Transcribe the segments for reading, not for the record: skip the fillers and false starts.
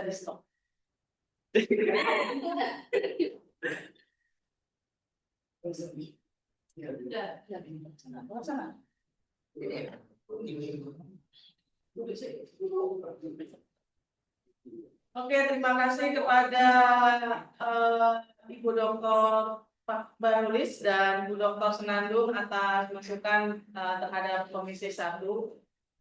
di stop. Oke, terima kasih kepada Ibu Dr. Pak Barulis dan Bu Dr. Senandung atas masukan terhadap Komisi 1.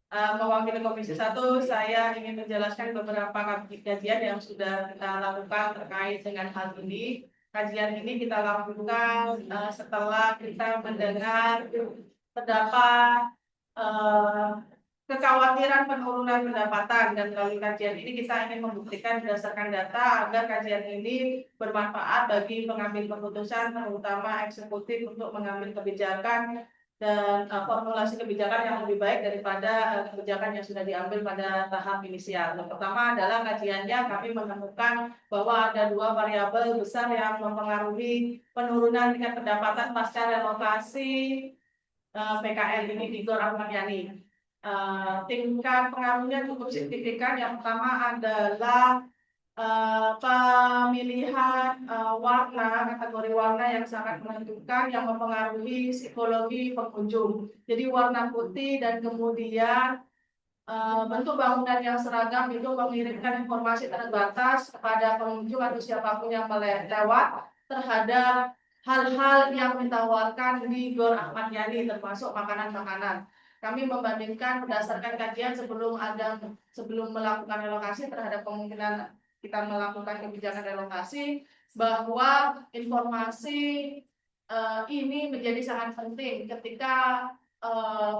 Mewakili Komisi 1, saya ingin menjelaskan beberapa kajian yang sudah kita lakukan terkait dengan hal ini. Kajian ini kita lakukan setelah kita mendengar terdapat kekhawatiran penurunan pendapatan, dan melalui kajian ini kita ingin membuktikan berdasarkan data agar kajian ini bermanfaat bagi pengambil keputusan, terutama eksekutif, untuk mengambil kebijakan dan formulasi kebijakan yang lebih baik daripada kebijakan yang sudah diambil pada tahap inisial. Yang pertama adalah kajiannya kami menemukan bahwa ada dua variabel besar yang mempengaruhi penurunan tingkat pendapatan pasca relokasi PKL ini di Gor Ahmad Yani. Tingkat pengaruhnya cukup signifikan. Yang pertama adalah pemilihan warna, kategori warna yang sangat menentukan, yang mempengaruhi psikologi pengunjung. Jadi warna putih dan kemudian bentuk bangunan yang seragam itu mengirimkan informasi terbatas kepada pengunjung atau siapapun yang lewat terhadap hal-hal yang ditawarkan di Gor Ahmad Yani, termasuk makanan-makanan. Kami membandingkan berdasarkan kajian sebelum melakukan relokasi terhadap kemungkinan kita melakukan kebijakan relokasi, bahwa informasi ini menjadi sangat penting ketika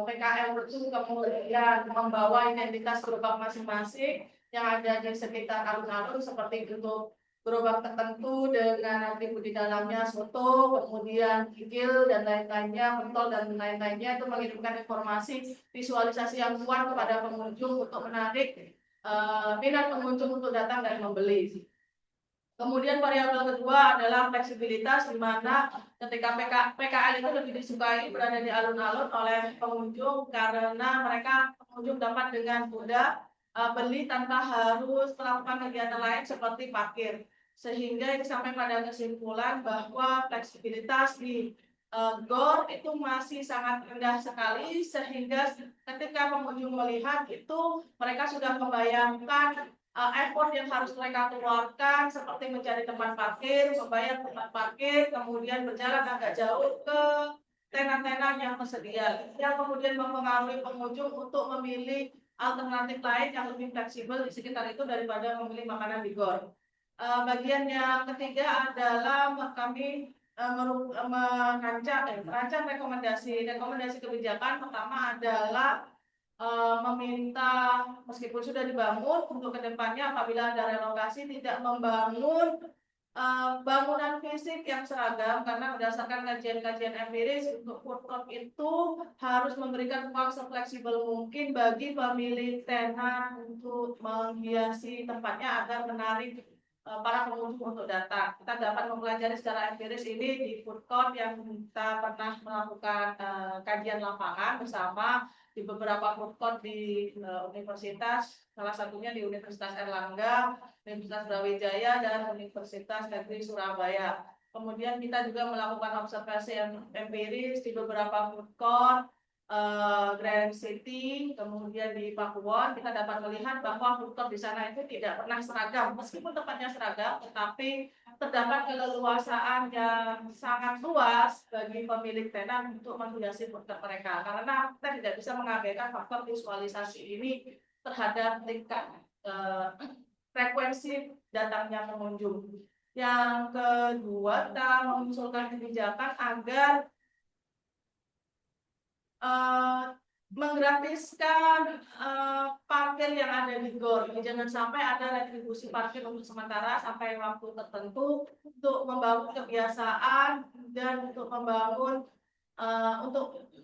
PKL itu kemudian membawa identitas gerobak masing-masing yang ada di sekitar alun-alun, seperti untuk gerobak tertentu dengan atribut di dalamnya soto, kemudian kikil dan lain-lainnya, pentol dan lain-lainnya, itu mengirimkan informasi visualisasi yang kuat kepada pengunjung untuk menarik minat pengunjung untuk datang dan membeli. Kemudian variabel kedua adalah fleksibilitas, di mana ketika PKL itu lebih disukai berada di alun-alun oleh pengunjung karena pengunjung dapat dengan mudah beli tanpa harus melakukan kegiatan lain seperti parkir. Sehingga ini sampai pada kesimpulan bahwa fleksibilitas di GOR itu masih sangat rendah sekali, sehingga ketika pengunjung melihat itu mereka sudah membayangkan effort yang harus mereka keluarkan, seperti mencari tempat parkir, membayar tempat parkir, kemudian berjalan agak jauh ke tenan-tenan yang tersedia, yang kemudian mempengaruhi pengunjung untuk memilih alternatif lain yang lebih fleksibel di sekitar itu daripada memilih makanan di GOR. Bagian yang ketiga adalah kami merancang rekomendasi kebijakan. Pertama adalah meminta, meskipun sudah dibangun, untuk kedepannya apabila ada relokasi tidak membangun bangunan fisik yang seragam, karena berdasarkan kajian-kajian empiris untuk food court itu harus memberikan ruang sefleksibel mungkin bagi pemilik tenan untuk menghiasi tempatnya agar menarik para pengunjung untuk datang. Kita dapat mempelajari secara empiris ini di food court yang kita pernah melakukan kajian lapangan bersama di beberapa food court di universitas, salah satunya di Universitas Erlangga, Universitas Brawijaya, dan Universitas Negeri Surabaya. Kemudian kita juga melakukan observasi yang empiris di beberapa food court, Grand City, kemudian di Pakuwon. Kita dapat melihat bahwa food court di sana itu tidak pernah seragam, meskipun tempatnya seragam, tetapi terdapat keleluasaan yang sangat luas bagi pemilik tenan untuk menghiasi food court mereka, karena kita tidak bisa mengabaikan faktor visualisasi ini terhadap tingkat frekuensi datangnya pengunjung. Yang kedua, kita mengusulkan kebijakan agar menggratiskan parkir yang ada di GOR. Jangan sampai ada retribusi parkir untuk sementara sampai waktu tertentu, untuk membangun kebiasaan dan untuk membangun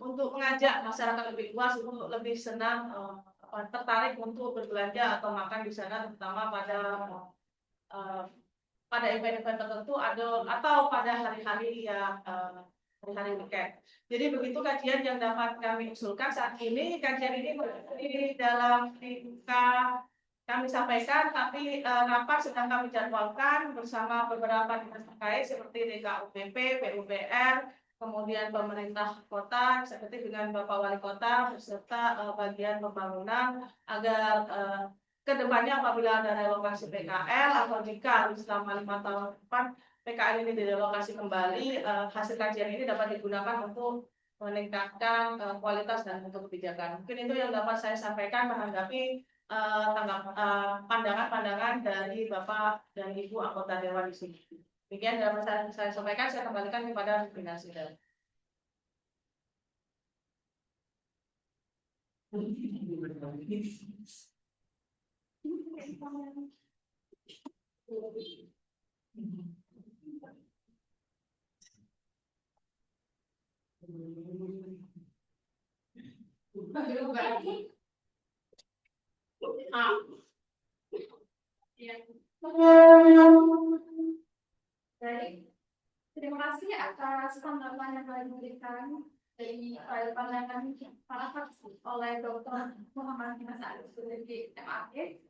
untuk mengajak masyarakat lebih luas untuk lebih senang tertarik untuk berbelanja atau makan di sana, terutama pada event-event tertentu atau pada hari-hari yang hari weekend. Jadi begitu kajian yang dapat kami usulkan saat ini. Kajian ini berada di dalam tingkat kami sampaikan, tapi rapat sedang kami jadwalkan bersama beberapa dinas terkait seperti DKUPP, PUPR, kemudian pemerintah kota, seperti dengan Bapak Wali Kota beserta bagian pembangunan agar kedepannya apabila ada relokasi PKL atau jika selama 5 tahun ke depan PKL ini direlokasi kembali, hasil kajian ini dapat digunakan untuk meningkatkan kualitas dan untuk kebijakan. Mungkin itu yang dapat saya sampaikan menanggapi pandangan-pandangan dari Bapak dan Ibu anggota Dewan di sini. Demikian dapat saya sampaikan, saya kembalikan kepada pimpinan sidang. Baik, terima kasih atas tanggapan yang telah diberikan dari pandangan para fraksi oleh Dr. Muhammad Dimas Arief dari MAG.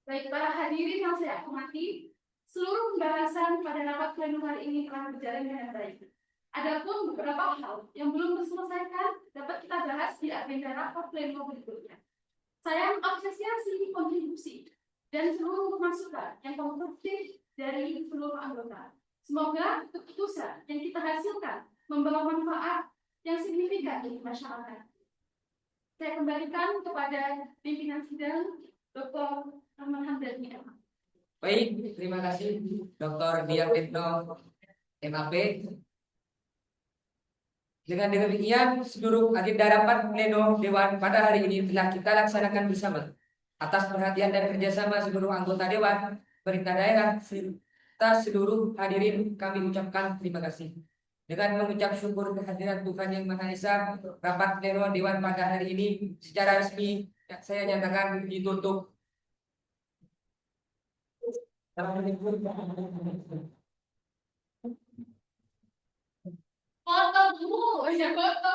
Baik, para hadirin yang saya hormati, seluruh pembahasan pada rapat pleno hari ini telah berjalan dengan baik. Adapun beberapa hal yang belum terselesaikan dapat kita bahas di agenda rapat pleno berikutnya. Saya mengapresiasi kontribusi dan seluruh masukan yang konstruktif dari seluruh anggota. Semoga keputusan yang kita hasilkan membawa manfaat yang signifikan bagi masyarakat. Saya kembalikan kepada pimpinan sidang, Dr. Rahman Hamdani. Baik, terima kasih Dr. Dian Retno MAP. Dengan demikian, seluruh agenda rapat pleno Dewan pada hari ini telah kita laksanakan bersama. Atas perhatian dan kerjasama seluruh anggota Dewan, pemerintah daerah, serta seluruh hadirin kami ucapkan terima kasih. Dengan mengucap syukur kehadiran Tuhan Yang Maha Esa, rapat pleno Dewan pada hari ini secara resmi saya nyatakan ditutup. Foto dulu, ya foto.